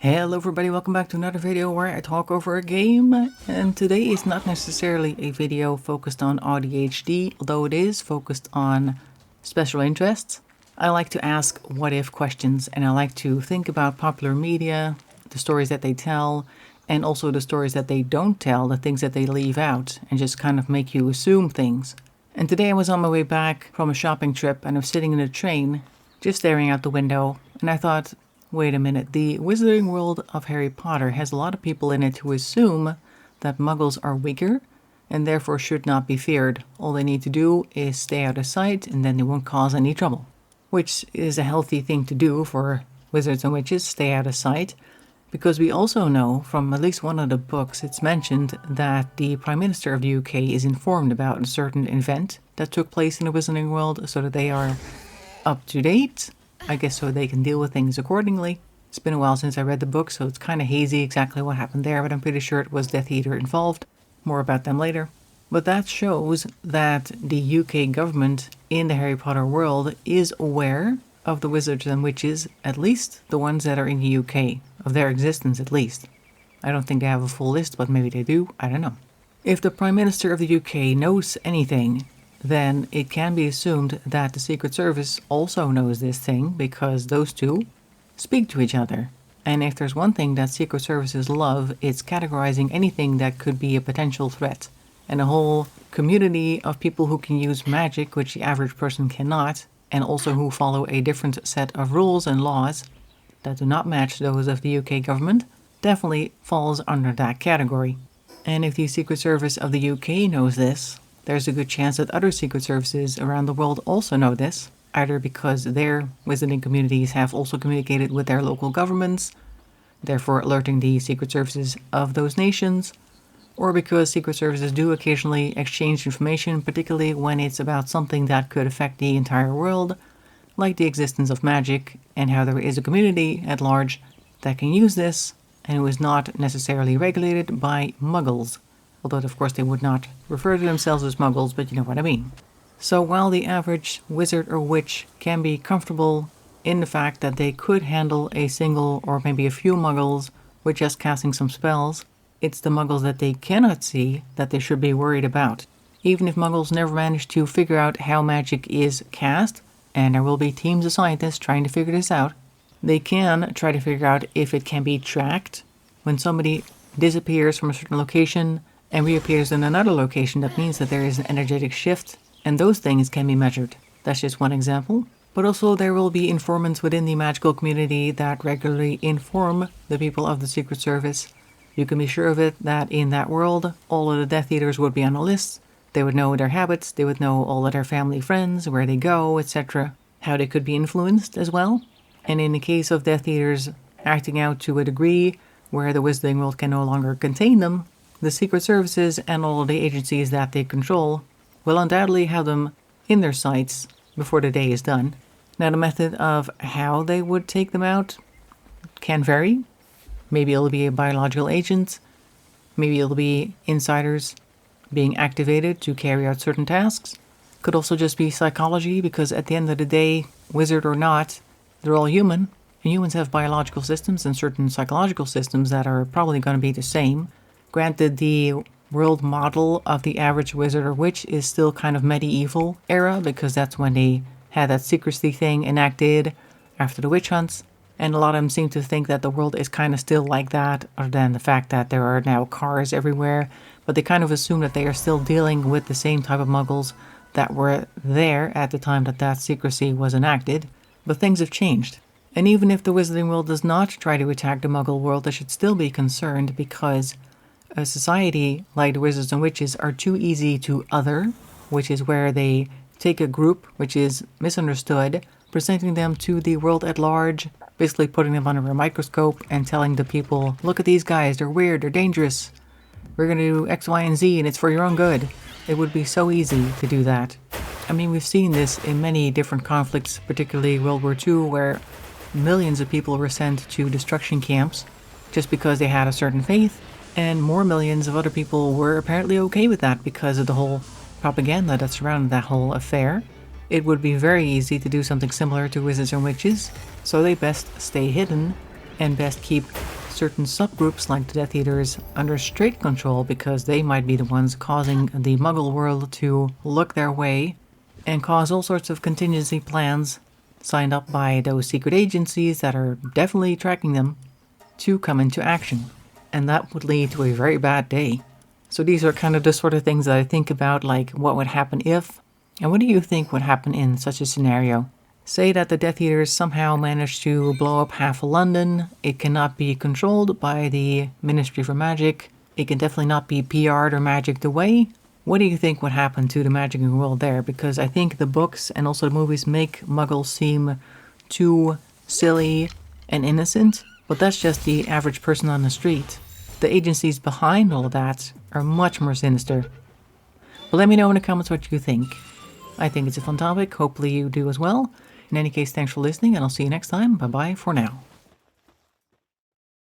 Hello everybody, welcome back to another video where I talk over a game. And today is not necessarily a video focused on AuDHD, although it is focused on special interests. I like to ask what-if questions, and I like to think about popular media, the stories that they tell, and also the stories that they don't tell, the things that they leave out, and just kind of make you assume things. And today I was on my way back from a shopping trip, and I was sitting in a train, just staring out the window, and I thought, wait a minute, the Wizarding World of Harry Potter has a lot of people in it who assume that muggles are weaker and therefore should not be feared. All they need to do is stay out of sight and then they won't cause any trouble. Which is a healthy thing to do for wizards and witches, stay out of sight. Because we also know from at least one of the books it's mentioned that the Prime Minister of the UK is informed about a certain event that took place in the Wizarding World so that they are up to date. I guess so they can deal with things accordingly. It's been a while since I read the book, so it's kind of hazy exactly what happened there, but I'm pretty sure it was Death Eater involved. More about them later. But that shows that the UK government in the Harry Potter world is aware of the wizards and witches, at least the ones that are in the UK, of their existence at least. I don't think they have a full list, but maybe they do, I don't know. If the Prime Minister of the UK knows anything, then it can be assumed that the Secret Service also knows this thing because those two speak to each other. And if there's one thing that Secret Services love, it's categorizing anything that could be a potential threat. And a whole community of people who can use magic, which the average person cannot, and also who follow a different set of rules and laws that do not match those of the UK government, definitely falls under that category. And if the Secret Service of the UK knows this, there's a good chance that other secret services around the world also know this, either because their wizarding communities have also communicated with their local governments, therefore alerting the secret services of those nations, or because secret services do occasionally exchange information, particularly when it's about something that could affect the entire world, like the existence of magic and how there is a community at large that can use this and who is not necessarily regulated by muggles. Although, of course, they would not refer to themselves as muggles, but you know what I mean. So while the average wizard or witch can be comfortable in the fact that they could handle a single or maybe a few muggles with just casting some spells, it's the muggles that they cannot see that they should be worried about. Even if muggles never manage to figure out how magic is cast, and there will be teams of scientists trying to figure this out, they can try to figure out if it can be tracked. When somebody disappears from a certain location and reappears in another location, that means that there is an energetic shift, and those things can be measured. That's just one example. But also there will be informants within the magical community that regularly inform the people of the Secret Service. You can be sure of it that in that world, all of the Death Eaters would be on a list. They would know their habits, they would know all of their family friends, where they go, etc. How they could be influenced as well. And in the case of Death Eaters acting out to a degree where the Wizarding World can no longer contain them, the Secret Services and all of the agencies that they control will undoubtedly have them in their sights before the day is done. Now, the method of how they would take them out can vary. Maybe it'll be a biological agent. Maybe it'll be insiders being activated to carry out certain tasks. Could also just be psychology, because at the end of the day, wizard or not, they're all human. And humans have biological systems and certain psychological systems that are probably going to be the same. Granted, the world model of the average wizard or witch is still kind of medieval era, because that's when they had that secrecy thing enacted after the witch hunts. And a lot of them seem to think that the world is kind of still like that, other than the fact that there are now cars everywhere. But they kind of assume that they are still dealing with the same type of muggles that were there at the time that that secrecy was enacted. But things have changed. And even if the Wizarding World does not try to attack the Muggle world, they should still be concerned, because a society like the Wizards and Witches are too easy to other, which is where they take a group which is misunderstood, presenting them to the world at large, basically putting them under a microscope and telling the people, look at these guys, they're weird, they're dangerous, we're going to do X, Y, and Z, and it's for your own good. It would be so easy to do that. I mean, we've seen this in many different conflicts, particularly World War II, where millions of people were sent to destruction camps just because they had a certain faith, and more millions of other people were apparently okay with that because of the whole propaganda that surrounded that whole affair. It would be very easy to do something similar to Wizards and Witches, so they best stay hidden and best keep certain subgroups like the Death Eaters under strict control, because they might be the ones causing the Muggle world to look their way and cause all sorts of contingency plans signed up by those secret agencies that are definitely tracking them to come into action. And that would lead to a very bad day. So these are kind of the sort of things that I think about, like what would happen if, and what do you think would happen in such a scenario? Say that the Death Eaters somehow manage to blow up half of London. It cannot be controlled by the Ministry for Magic. It can definitely not be PR'd or magicked away. What do you think would happen to the magicking world there? Because I think the books and also the movies make Muggles seem too silly and innocent, but that's just the average person on the street. The agencies behind all of that are much more sinister. But let me know in the comments what you think. I think it's a fun topic. Hopefully you do as well. In any case, thanks for listening, and I'll see you next time. Bye-bye for now.